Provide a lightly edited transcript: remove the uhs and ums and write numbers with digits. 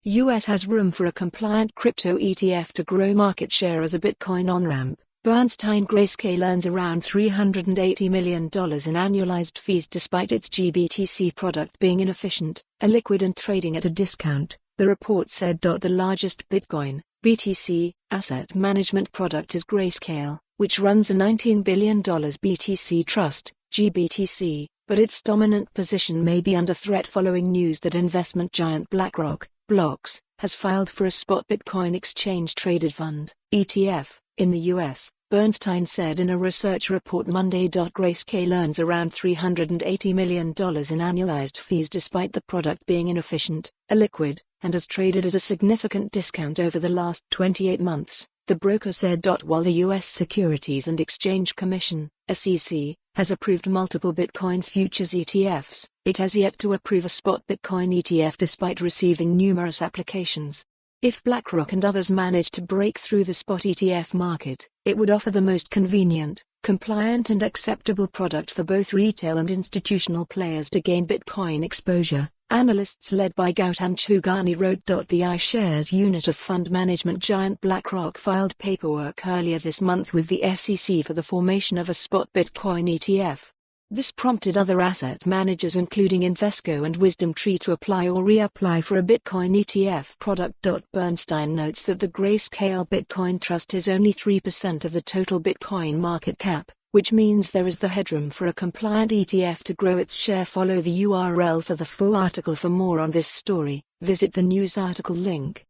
US has room for a compliant crypto ETF to grow market share as a Bitcoin on-ramp. Bernstein Grayscale earns around $380 million in annualized fees despite its GBTC product being inefficient, illiquid and trading at a discount, the report said. The largest Bitcoin, BTC, asset management product is Grayscale, which runs a $19 billion BTC trust, GBTC, but its dominant position may be under threat following news that investment giant BlackRock, Blocks, has filed for a spot Bitcoin exchange-traded fund, ETF, in the US. Bernstein said in a research report Monday. Grayscale earns around $380 million in annualized fees despite the product being inefficient, illiquid, and has traded at a significant discount over the last 28 months, the broker said. While the U.S. Securities and Exchange Commission, SEC, has approved multiple Bitcoin futures ETFs, it has yet to approve a spot Bitcoin ETF despite receiving numerous applications. If BlackRock and others manage to break through the spot ETF market, it would offer the most convenient, compliant and acceptable product for both retail and institutional players to gain Bitcoin exposure, analysts led by Gautam Chugani wrote. The iShares unit of fund management giant BlackRock filed paperwork earlier this month with the SEC for the formation of a spot Bitcoin ETF. This prompted other asset managers including Invesco and WisdomTree to apply or reapply for a Bitcoin ETF product. Bernstein notes that the Grayscale Bitcoin Trust is only 3% of the total Bitcoin market cap, which means there is the headroom for a compliant ETF to grow its share. Follow the URL for the full article. For more on this story, visit the news article link.